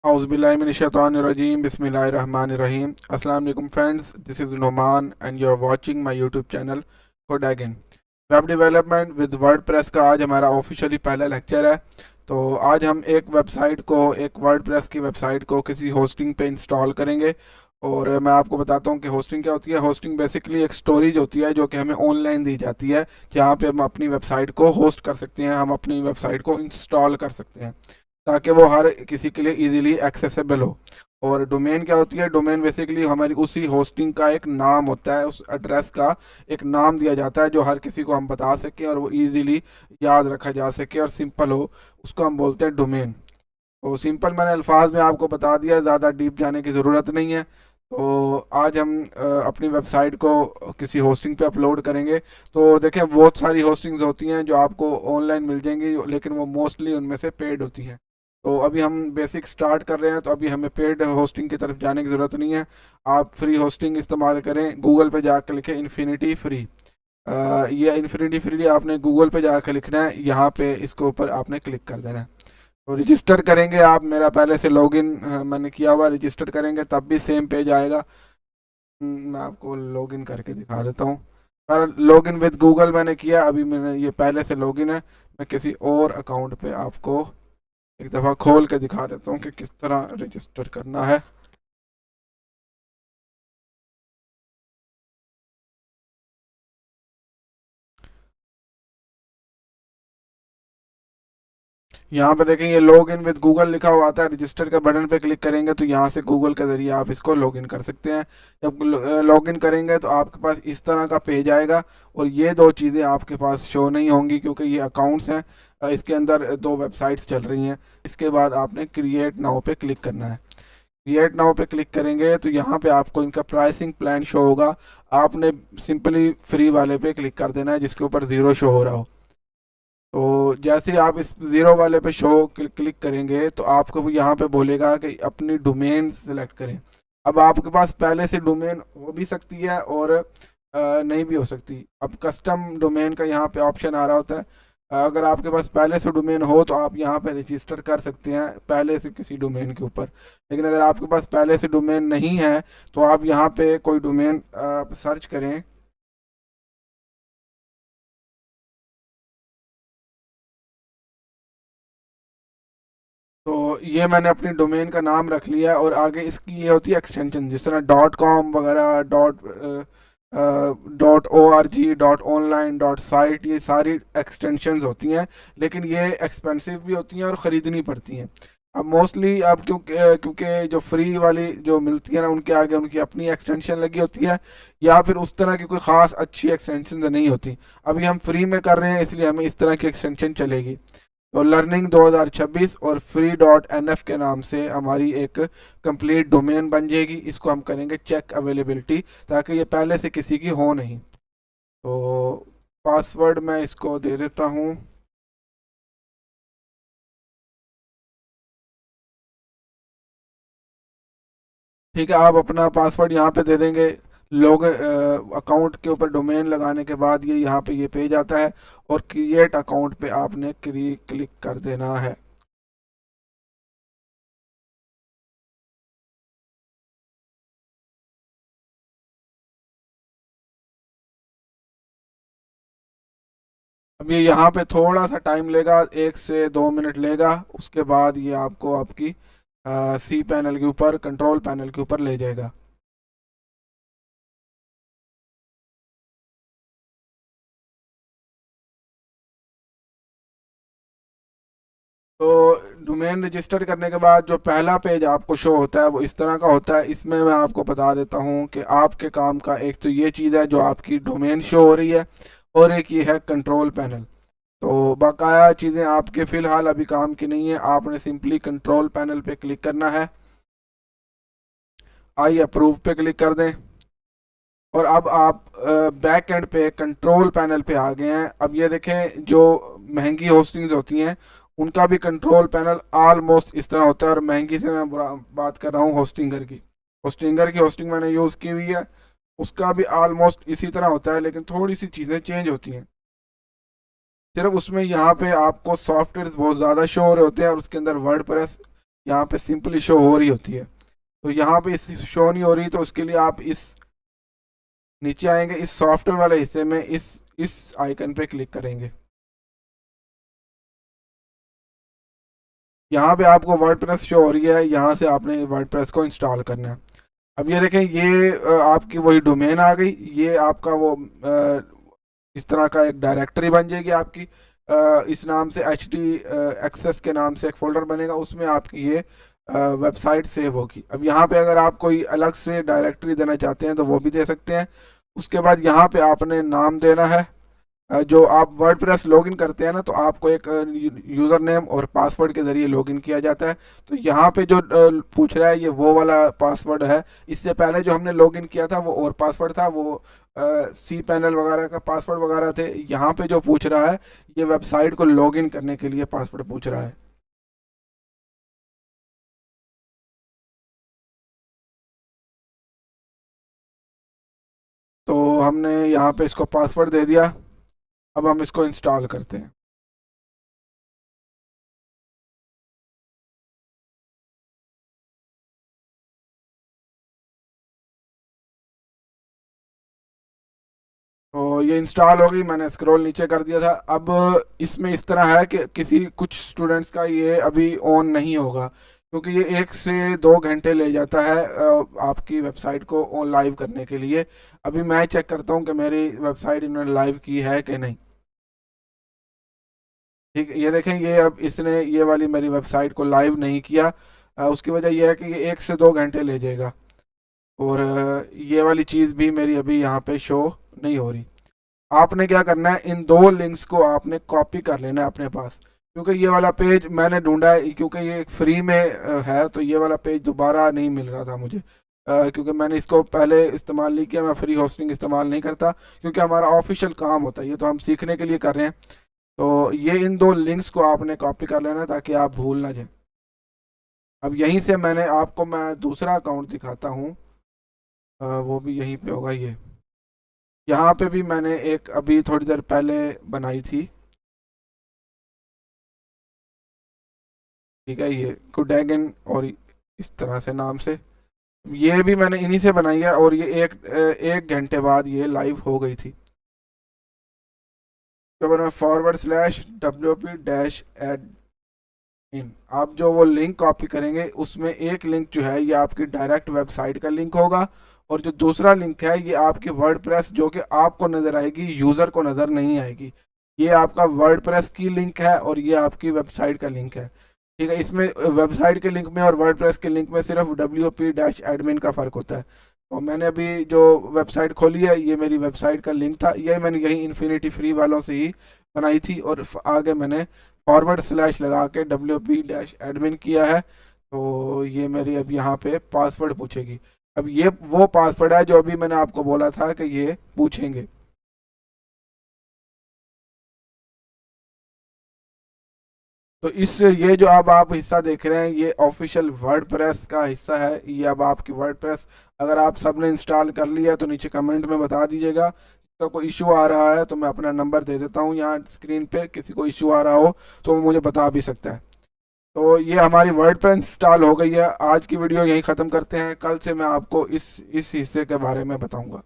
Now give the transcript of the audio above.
Auzubillahiminash-shaytanir-rajim. Bismillahir-rahmanir-rahim. Assalamu alaikum friends. This is Noman and you're watching my YouTube channel Codegging. Web development with WordPress का आज हमारा officially पहला lecture है। तो आज हम एक वर्डप्रेस की वेबसाइट को किसी होस्टिंग पे इंस्टॉल करेंगे। और मैं आपको बताता हूँ कि होस्टिंग क्या होती है। होस्टिंग बेसिकली एक स्टोरेज होती है जो कि हमें ऑनलाइन दी जाती है, जहाँ पे हम अपनी वेबसाइट को होस्ट कर सकते हैं, हम अपनी वेबसाइट को इंस्टॉल कर सकते हैं ताकि वो हर किसी के लिए इजीली एक्सेसिबल हो। और डोमेन क्या होती है? डोमेन बेसिकली हमारी उसी होस्टिंग का एक नाम होता है, उस एड्रेस का एक नाम दिया जाता है जो हर किसी को हम बता सकें और वो इजीली याद रखा जा सके और सिंपल हो, उसको हम बोलते हैं डोमेन। तो सिंपल मैंने अल्फाज में आपको बता दिया, ज़्यादा डीप जाने की ज़रूरत नहीं है। तो आज हम अपनी वेबसाइट को किसी होस्टिंग पे अपलोड करेंगे। तो देखें, बहुत सारी होस्टिंग्स होती हैं जो आपको ऑनलाइन मिल जाएंगी, लेकिन वो मोस्टली उनमें से पेड होती हैं। तो अभी हम बेसिक स्टार्ट कर रहे हैं, तो अभी हमें पेड होस्टिंग की तरफ जाने की ज़रूरत नहीं है। आप फ्री होस्टिंग इस्तेमाल करें। गूगल पे जाकर लिखें इन्फिनिटी फ्री। ये इन्फिनिटी फ्री आपने गूगल पे जाकर लिखना है, यहाँ पे इसके ऊपर आपने क्लिक कर देना है। तो रजिस्टर करेंगे आप, मेरा पहले से लॉगिन मैंने किया हुआ, रजिस्टर करेंगे तब भी सेम पेज आएगा। मैं आपको लॉगिन करके दिखा देता हूँ। पर लॉगिन विद गूगल मैंने किया, अभी मैंने ये पहले से लॉगिन है। मैं किसी और अकाउंट पे आपको एक दफ़ा खोल के दिखा देता हूँ कि किस तरह रजिस्टर करना है। यहाँ पे देखें, ये लॉग इन विद गूगल लिखा हुआ आता है। रजिस्टर के बटन पे क्लिक करेंगे तो यहाँ से गूगल के ज़रिए आप इसको लॉग इन कर सकते हैं। जब लॉग इन करेंगे तो आपके पास इस तरह का पेज आएगा और ये दो चीज़ें आपके पास शो नहीं होंगी क्योंकि ये अकाउंट्स हैं। इसके अंदर दो वेबसाइट्स चल रही हैं। इसके बाद आपने क्रिएट नाउ पे क्लिक करना है। क्रिएट नाउ पे क्लिक करेंगे तो यहाँ पे आपको इनका प्राइसिंग प्लान शो होगा। आपने सिंपली फ्री वाले पे क्लिक कर देना है जिसके ऊपर ज़ीरो शो हो रहा हो। तो जैसे ही आप इस ज़ीरो वाले पे शो क्लिक करेंगे तो आपको वो यहाँ पे बोलेगा कि अपनी डोमेन सेलेक्ट करें। अब आपके पास पहले से डोमेन हो भी सकती है और नहीं भी हो सकती। अब कस्टम डोमेन का यहाँ पे ऑप्शन आ रहा होता है। अगर आपके पास पहले से डोमेन हो तो आप यहाँ पे रजिस्टर कर सकते हैं पहले से किसी डोमेन के ऊपर। लेकिन अगर आपके पास पहले से डोमेन नहीं है तो आप यहाँ पे कोई डोमेन सर्च करें। तो ये मैंने अपनी डोमेन का नाम रख लिया है और आगे इसकी ये होती है एक्सटेंशन, जिस तरह डॉट कॉम वगैरह, dot o r g, dot online, dot site, ये सारी एक्सटेंशंस होती हैं। लेकिन ये एक्सपेंसिव भी होती हैं और ख़रीदनी पड़ती हैं। अब मोस्टली अब क्योंकि क्योंकि जो फ्री वाली जो मिलती है ना, उनके आगे उनकी अपनी एक्सटेंशन लगी होती है या फिर उस तरह की कोई ख़ास अच्छी एक्सटेंशन नहीं होती। अभी हम फ्री में कर रहे हैं इसलिए हमें इस तरह की एक्सटेंशन चलेगी। तो लर्निंग 2026 और फ्री डॉट एन एफ के नाम से हमारी एक कंप्लीट डोमेन बन जाएगी। इसको हम करेंगे चेक अवेलेबिलिटी ताकि ये पहले से किसी की हो नहीं। तो पासवर्ड मैं इसको दे देता हूँ। ठीक है, आप अपना पासवर्ड यहाँ पे दे देंगे। लोग अकाउंट के ऊपर डोमेन लगाने के बाद ये यहाँ पे ये पेज आता है और क्रिएट अकाउंट पे आपने क्लिक कर देना है। अब ये यहाँ पे थोड़ा सा टाइम लेगा, 1 से 2 मिनट लेगा। उसके बाद ये आपको आपकी सी पैनल के ऊपर, कंट्रोल पैनल के ऊपर ले जाएगा। तो डोमेन रजिस्टर करने के बाद जो पहला पेज आपको शो होता है वो इस तरह का होता है। इसमें मैं आपको बता देता हूँ कि आपके काम का एक तो ये चीज़ है जो आपकी डोमेन शो हो रही है और एक ये है कंट्रोल पैनल। तो बकाया चीज़ें आपके फ़िलहाल अभी काम की नहीं है। आपने सिंपली कंट्रोल पैनल पे क्लिक करना है, आई अप्रूव पे क्लिक कर दें और अब आप बैक एंड पे कंट्रोल पैनल पे आ गए हैं। अब ये देखें, जो महंगी होस्टिंग्स होती हैं उनका भी कंट्रोल पैनल ऑलमोस्ट इस तरह होता है। और महंगी से मैं बात कर रहा हूँ होस्टिंगर की। होस्टिंगर की होस्टिंग मैंने यूज़ की हुई है, उसका भी ऑलमोस्ट इसी तरह होता है, लेकिन थोड़ी सी चीज़ें चेंज होती हैं। सिर्फ उसमें यहाँ पे आपको सॉफ्टवेयर बहुत ज़्यादा शो हो रहे होते हैं और उसके अंदर वर्ड प्रेस यहाँ पे सिंपली शो हो रही होती है। तो यहाँ पे इस शो नहीं हो रही, तो उसके लिए आप इस नीचे आएंगे, इस सॉफ्टवेयर वाले हिस्से में इस आइकन पे क्लिक करेंगे। यहाँ पे आपको वर्डप्रेस शो हो रही है, यहाँ से आपने वर्डप्रेस को इंस्टॉल करना है। अब ये देखें, ये आपकी वही डोमेन आ गई, ये आपका वो इस तरह का एक डायरेक्टरी बन जाएगी आपकी। इस नाम से HD एक्सेस के नाम से एक फोल्डर बनेगा, उसमें आपकी ये वेबसाइट सेव होगी। अब यहाँ पे अगर आप कोई अलग से डायरेक्टरी देना चाहते हैं तो वो भी दे सकते हैं। उसके बाद यहाँ पे आपने नाम देना है। जो आप वर्डप्रेस लॉगिन करते हैं ना, तो आपको एक यूज़र नेम और पासवर्ड के ज़रिए लॉगिन किया जाता है। तो यहाँ पे जो पूछ रहा है ये वो वाला पासवर्ड है। इससे पहले जो हमने लॉगिन किया था वो और पासवर्ड था, वो सी पैनल वगैरह का पासवर्ड वगैरह थे। यहाँ पे जो पूछ रहा है ये वेबसाइट को लॉगिन करने के लिए पासवर्ड पूछ रहा है। तो हमने यहाँ पे इसको पासवर्ड दे दिया। अब हम इसको इंस्टॉल करते हैं। तो ये इंस्टॉल हो गई, मैंने स्क्रॉल नीचे कर दिया था। अब इसमें इस तरह है कि किसी कुछ स्टूडेंट्स का ये अभी ऑन नहीं होगा, क्योंकि ये 1 से 2 घंटे ले जाता है आपकी वेबसाइट को ऑन लाइव करने के लिए। अभी मैं चेक करता हूँ कि मेरी वेबसाइट इन्होंने लाइव की है कि नहीं। ठीक है, ये देखें, ये अब इसने ये वाली मेरी वेबसाइट को लाइव नहीं किया। उसकी वजह यह है कि ये 1 से 2 घंटे ले जाएगा। और ये वाली चीज़ भी मेरी अभी यहाँ पे शो नहीं हो रही। आपने क्या करना है, इन 2 लिंक्स को आपने कॉपी कर लेना है अपने पास, क्योंकि ये वाला पेज मैंने ढूंढा है, क्योंकि ये फ्री में है, तो ये वाला पेज दोबारा नहीं मिल रहा था मुझे। क्योंकि मैंने इसको पहले इस्तेमाल नहीं किया, मैं फ्री होस्टिंग इस्तेमाल नहीं करता, क्योंकि हमारा ऑफिशियल काम होता है, ये तो हम सीखने के लिए कर रहे हैं। तो ये इन 2 लिंक्स को आपने कॉपी कर लेना ताकि आप भूल ना जाए। अब यहीं से मैं दूसरा अकाउंट दिखाता हूँ। वो भी यहीं पे होगा ये। यहाँ पे भी मैंने एक अभी थोड़ी देर पहले बनाई थी। ठीक है, ये कोडैगन और इस तरह से नाम से, ये भी मैंने इन्हीं से बनाई है, और ये एक घंटे बाद ये लाइव हो गई थी। तो मैं /WP-add इन, आप जो वो लिंक कॉपी करेंगे उसमें एक लिंक जो है ये आपकी डायरेक्ट वेबसाइट का लिंक होगा, और जो दूसरा लिंक है ये आपकी वर्डप्रेस, जो कि आपको नज़र आएगी, यूज़र को नज़र नहीं आएगी। ये आपका वर्डप्रेस की लिंक है और ये आपकी वेबसाइट का लिंक है। ठीक है, इसमें वेबसाइट के लिंक में और वर्डप्रेस के लिंक में सिर्फ WP-admin का फ़र्क होता है। और मैंने अभी जो वेबसाइट खोली है ये मेरी वेबसाइट का लिंक था, ये मैंने यही इन्फिनिटी फ्री वालों से ही बनाई थी, और आगे मैंने // लगा के WP-admin किया है। तो ये मेरी अब यहाँ पे पासवर्ड पूछेगी। अब ये वो पासवर्ड है जो अभी मैंने आपको बोला था कि ये पूछेंगे। तो इस ये जो अब आप हिस्सा देख रहे हैं ये ऑफिशियल वर्डप्रेस का हिस्सा है। ये अब आपकी वर्डप्रेस, अगर आप सबने इंस्टॉल कर लिया तो नीचे कमेंट में बता दीजिएगा। तो कोई इशू आ रहा है तो मैं अपना नंबर दे देता हूँ यहाँ स्क्रीन पे, किसी को इशू आ रहा हो तो वो मुझे बता भी सकता है। तो ये हमारी वर्डप्रेस इंस्टॉल हो गई है। आज की वीडियो यहीं ख़त्म करते हैं, कल से मैं आपको इस हिस्से के बारे में बताऊँगा।